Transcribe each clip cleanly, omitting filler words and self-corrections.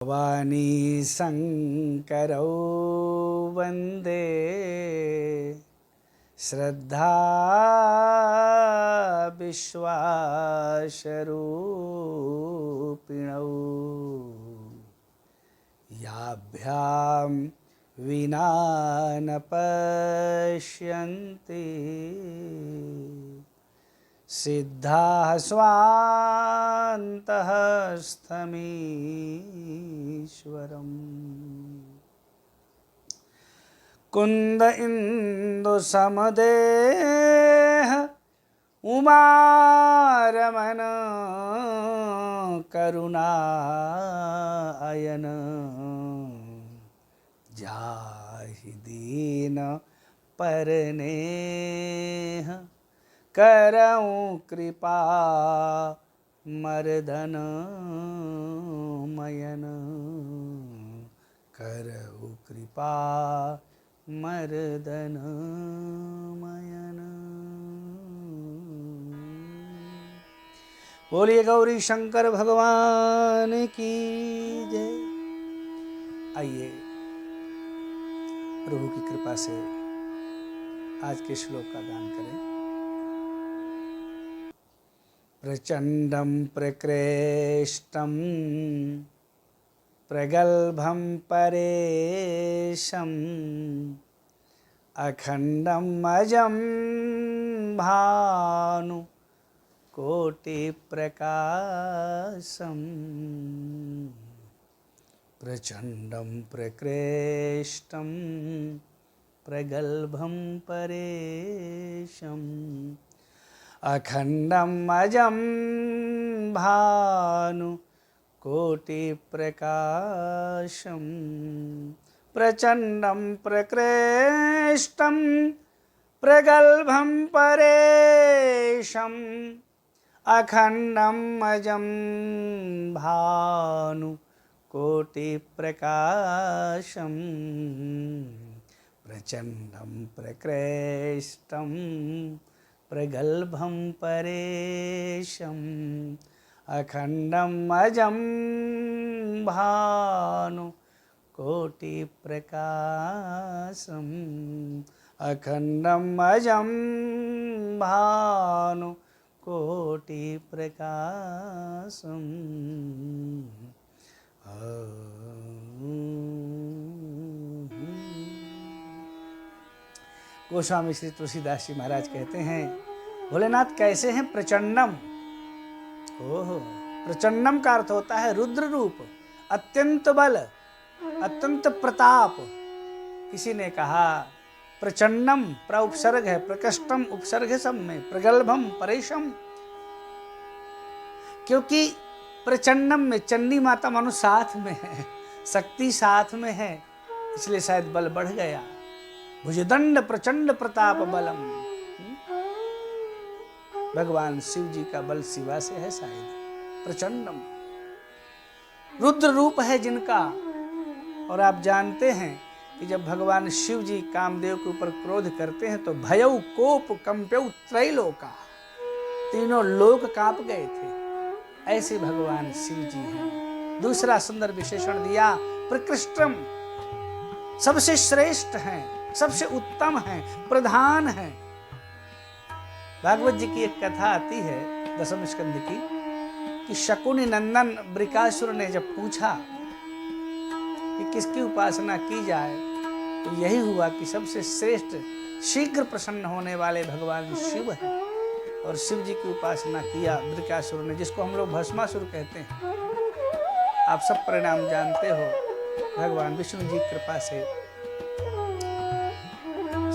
भवानी शंकरौ वंदे श्रद्धा विश्वासरूपिणौ याभ्यां विना न पश्यन्ति सिद्धाः स्वान्तः स्थमीश्वरम् कुन्द इंदुसमदेह उमारमण करुणायन जाहि दीन परनेह करऊं कृपा मर्दन मयन करऊं कृपा मर्दन मयन। बोलिए गौरी शंकर भगवान की जय। आइए प्रभु की कृपा से आज के श्लोक का गान करें। प्रचंडं प्रकृष्टं प्रगल्भं परेशम् अखंडं अजं भानु कोटिप्रकाशम् प्रचंडं प्रकृष्टं प्रगल्भं परेशम् अखंडं अजं भानु कोटिप्रकाशम् प्रचंडं प्रकृष्टं प्रगल्भं परेशम् अखंडं अजं भानु कोटिप्रकाशम् प्रचंडं प्रकृष्टं प्रगल्भं परेशम् अखंडं अजं भानु कोटिप्रकाशम् अखंडं अजं भानु कोटिप्रकाशम्। गोस्वामी श्री तुलसीदास जी महाराज कहते हैं, भोलेनाथ कैसे हैं? प्रचंडम। ओहो, प्रचंडम का अर्थ होता है रुद्र रूप, अत्यंत बल, अत्यंत प्रताप। किसी ने कहा प्रचंडम उपसर्ग है, प्रकृष्टम उपसर्ग है सब में, प्रगल्भम परेशम, क्योंकि प्रचंडम में चंडी माता मानो साथ में है, शक्ति साथ में है, इसलिए शायद बल बढ़ गया। भुजदंड प्रचंड प्रताप बलम। भगवान शिव जी का बल शिवा से है शायद। प्रचंडम रुद्र रूप है जिनका। और आप जानते हैं कि जब भगवान शिव जी कामदेव के ऊपर क्रोध करते हैं तो भयउ कोप कंप्यउ त्रैलोका, तीनों लोक कांप गए थे। ऐसे भगवान शिव जी हैं। दूसरा सुंदर विशेषण दिया, प्रकृष्टम, सबसे श्रेष्ठ हैं, सबसे उत्तम हैं, प्रधान हैं। भागवत जी की एक कथा आती है दशम स्कंद की, कि शकुनि नंदन बृकासुर ने जब पूछा कि किसकी उपासना की जाए, तो यही हुआ कि सबसे श्रेष्ठ, शीघ्र प्रसन्न होने वाले भगवान शिव हैं। और शिव जी की उपासना किया बृकासुर ने, जिसको हम लोग भस्मासुर कहते हैं। आप सब परिणाम जानते हो। भगवान विष्णु जी की कृपा से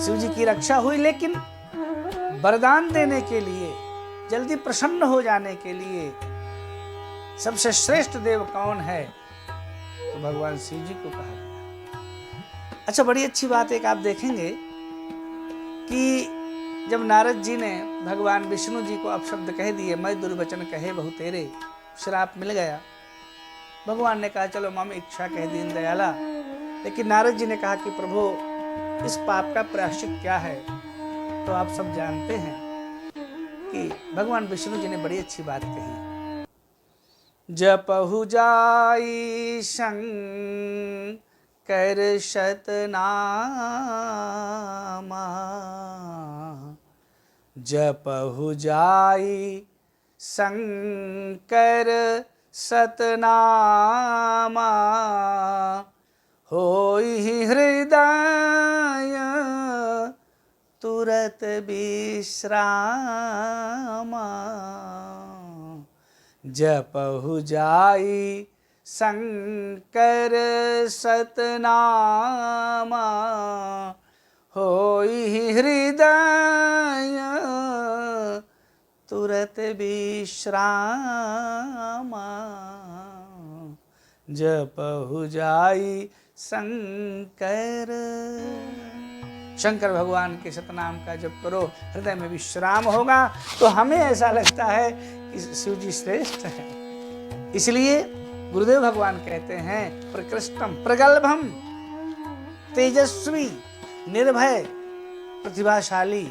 शिव जी की रक्षा हुई, लेकिन वरदान देने के लिए, जल्दी प्रसन्न हो जाने के लिए सबसे श्रेष्ठ देव कौन है, तो भगवान शिव जी को कहा गया। अच्छा, बड़ी अच्छी बात एक आप देखेंगे कि जब नारद जी ने भगवान विष्णु जी को अपशब्द कह दिए, मैं दुर्वचन कहे बहु तेरे, श्राप मिल गया। भगवान ने कहा चलो मम इच्छा कह दीन दयाला। लेकिन नारद जी ने कहा कि प्रभु इस पाप का प्रायश्चित क्या है? तो आप सब जानते हैं कि भगवान विष्णु जी ने बड़ी अच्छी बात कही जपहु जाई शंकर शतनामा, जपहु जाई शंकर सतनामा, होई हृदय तुरत विश्रामा, जपहु जाई शंकर सतनामा, होई हृदय तुरत विश्रामा, जपहु जाई शंकर। शंकर भगवान के सतनाम का जप करो, हृदय में विश्राम होगा। तो हमें ऐसा लगता है कि शिव जी श्रेष्ठ है। इसलिए गुरुदेव भगवान कहते हैं प्रकृष्टम प्रगल्भम तेजस्वी निर्भय प्रतिभाशाली।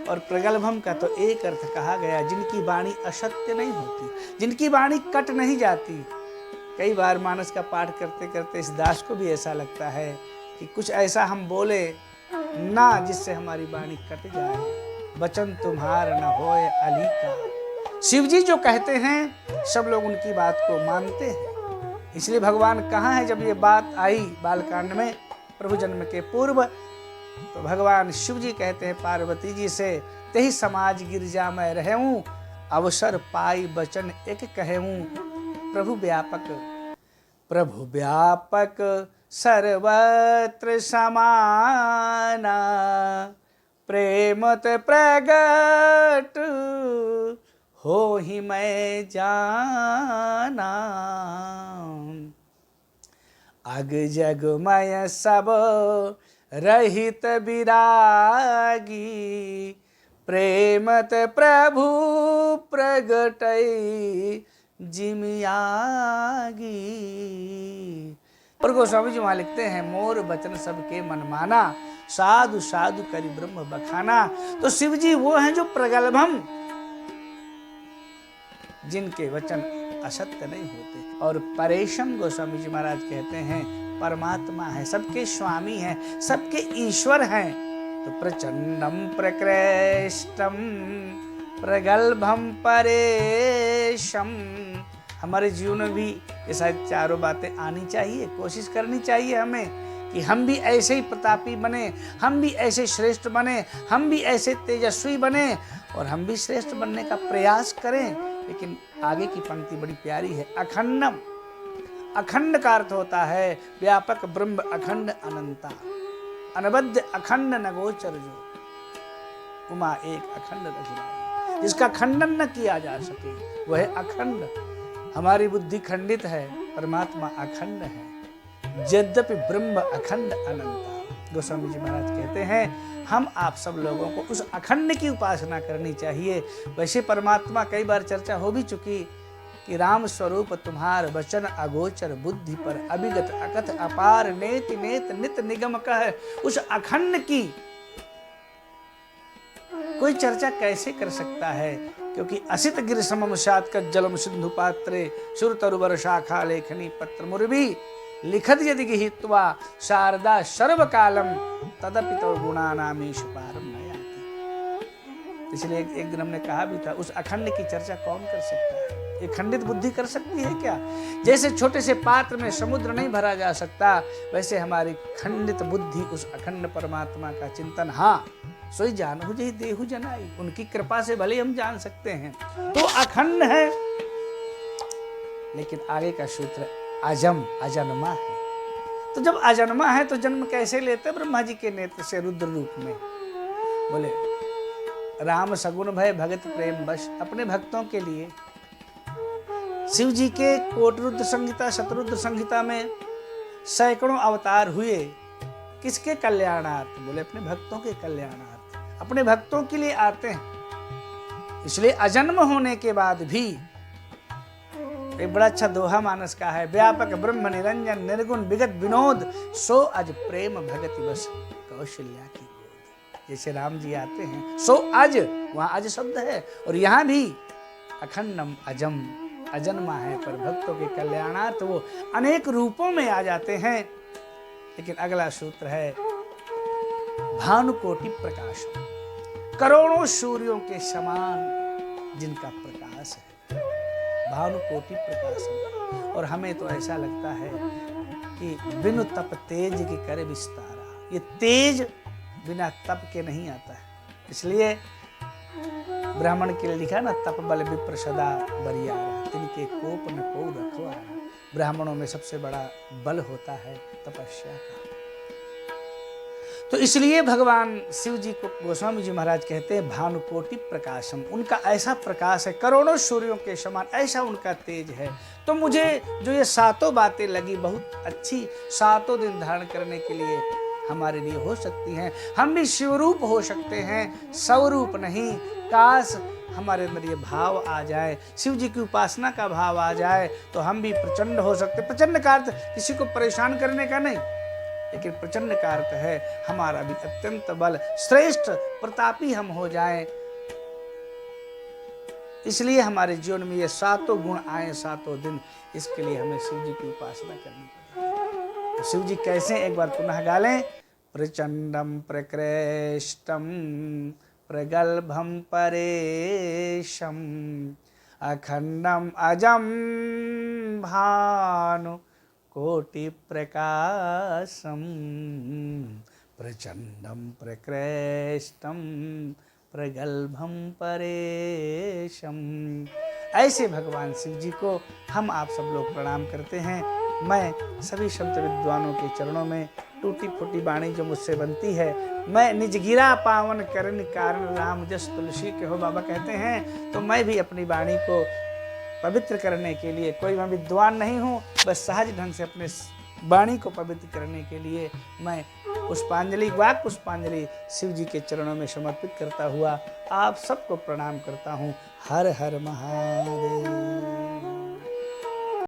और प्रगल्भम का तो एक अर्थ कहा गया जिनकी वाणी असत्य नहीं होती, जिनकी वाणी कट नहीं जाती। कई बार मानस का पाठ करते करते इस दास को भी ऐसा लगता है कि कुछ ऐसा हम बोले ना जिससे हमारी वाणी कट जाए। वचन तुम्हार न होए अली का। शिव जी जो कहते हैं सब लोग उनकी बात को मानते हैं। इसलिए भगवान कहाँ है, जब ये बात आई बालकांड में प्रभु जन्म के पूर्व, तो भगवान शिव जी कहते हैं पार्वती जी से, तेहि समाज गिरजा में रहूं, अवसर पाई बचन एक कहूं। प्रभु व्यापक सर्वत्र समाना, प्रेमत प्रगट हो ही मैं जाना। अग जगमय सब रहित विरागी, प्रेमत प्रभु प्रगटै जिमियागी। और गोस्वामी जी वहाँ लिखते हैं, मोर वचन सबके मन माना, साधु साधु करि ब्रह्म बखाना। तो शिव जी वो हैं जो प्रगल्भम, जिनके वचन असत्य नहीं होते। और परेशम गोस्वामी जी महाराज कहते हैं परमात्मा है, सबके स्वामी हैं, सबके ईश्वर हैं। तो प्रचंडम प्रकृष्टम प्रगल्भम परेशम। हमारे जीवन में भी ये शायद चारों बातें आनी चाहिए, कोशिश करनी चाहिए हमें कि हम भी ऐसे ही प्रतापी बने, हम भी ऐसे श्रेष्ठ बने, हम भी ऐसे तेजस्वी बने और हम भी श्रेष्ठ बनने का प्रयास करें। लेकिन आगे की पंक्ति बड़ी प्यारी है, अखंडम। अखंड का अर्थ होता है व्यापक ब्रह्म अखंड अनंता, अनबद्ध अखंड न गोचर जो, उमा एक अखंड रचना, जिसका खंडन न किया जा सके वह अखंड। हमारी बुद्धि खंडित है, परमात्मा अखंड है। यद्यपि ब्रह्म अखंड अनंता। गोस्वामी जी महाराज कहते हैं हम आप सब लोगों को उस अखंड की उपासना करनी चाहिए। वैसे परमात्मा कई बार चर्चा हो भी चुकी कि राम स्वरूप तुम्हार वचन अगोचर, बुद्धि पर अभिगत अकथ अपार, नेत नेत नित निगम कह। उस अखंड की कोई चर्चा कैसे कर सकता है, क्योंकि असित गिर समम शातक जलम सिंधु पात्रे, सुर तरुवर शाखा लेखनी पत्र मुरबी, लिखत यदि हित्वा शारदा सर्व कालम, तदपि तो गुणानामीश पारम नयाति। इसलिए एक दिन हमने कहा भी था, उस अखंड की चर्चा कौन कर सकता है? ये खंडित बुद्धि कर सकती है क्या? जैसे छोटे से पात्र में समुद्र नहीं भरा जा सकता, वैसे हमारी खंडित बुद्धि उस अखंड परमात्मा का चिंतन, हाँ सोई जानहु जहि देहु जनाई, उनकी कृपा से भले हम जान सकते हैं। तो अखंड है, लेकिन आगे का सूत्र अजम, अजन्मा है। तो जब अजन्मा है तो जन्म कैसे लेते? ब्रह्मा जी के नेत्र से रुद्र रूप में। बोले राम सगुन भय भगत प्रेम बश, अपने भक्तों के लिए शिव जी के कोटरुद्र संहिता, शतरुद्र संहिता में सैकड़ों अवतार हुए। किसके कल्याणार्थ? बोले अपने भक्तों के कल्याणार्थ, अपने भक्तों के लिए आते हैं। इसलिए अजन्म होने के बाद भी एक बड़ा अच्छा दोहा मानस का है, व्यापक ब्रह्म निरंजन निर्गुण विगत विनोद, सो अज प्रेम भगति बस कौशल्या की गोद। जैसे राम जी आते हैं, सो अज, वहां अज शब्द है, और यहाँ भी अखंडम अजम अजन्मा है, पर भक्तों के कल्याणार्थ वो अनेक रूपों में आ जाते हैं। लेकिन अगला सूत्र है भानुकोटि प्रकाश, करोड़ों सूर्यों के समान जिनका प्रकाश है, भानुकोटि प्रकाश। और हमें तो ऐसा लगता है कि बिनु तप तेज की करे विस्तारा, ये तेज बिना तप के नहीं आता है। इसलिए ब्राह्मण के लिए लिखा ना, तप बल विप्र सदा बरियारा, तिनके कोप न को रखवारा। ब्राह्मणों में सबसे बड़ा बल होता है तपस्या का। तो इसलिए भगवान शिव जी को गोस्वामी जी महाराज कहते हैं भानुकोटि प्रकाशम, उनका ऐसा प्रकाश है करोड़ों सूर्यों के समान, ऐसा उनका तेज है। तो मुझे जो ये सातों बातें लगी बहुत अच्छी, सातों दिन धारण करने के लिए हमारे लिए हो सकती हैं। हम भी शिवरूप हो सकते हैं, स्वरूप नहीं। काश हमारे अंदर ये भाव आ जाए, शिव जी की उपासना का भाव आ जाए, तो हम भी प्रचंड हो सकते। प्रचंड का अर्थ किसी को परेशान करने का नहीं, लेकिन प्रचंड का अर्थ है हमारा भी अत्यंत बल, श्रेष्ठ प्रतापी हम हो जाएं। इसलिए हमारे जीवन में ये सातों गुण आए सातों दिन, इसके लिए हमें शिव जी की उपासना करनी पड़ेगी। तो शिव जी कैसे, एक बार पुनः गा लें। प्रचंडम प्रकृष्टम प्रगल्भम परेशम अखंडम अजम भानु कोटि प्रकाशम प्रचंडम प्रकृष्टम प्रगल्भम परेशम। ऐसे भगवान शिव जी को हम आप सब लोग प्रणाम करते हैं। मैं सभी संत विद्वानों के चरणों में टूटी फूटी वाणी जो मुझसे बनती है, मैं निज गिरा पावन करन कारण राम जस तुलसी के हो, बाबा कहते हैं। तो मैं भी अपनी वाणी को पवित्र करने के लिए, कोई मैं विद्वान नहीं हूँ, बस सहज ढंग से अपने वाणी को पवित्र करने के लिए मैं पुष्पांजलि, वाक पुष्पांजलि शिव जी के चरणों में समर्पित करता हुआ आप सबको प्रणाम करता हूँ। हर हर महादेव।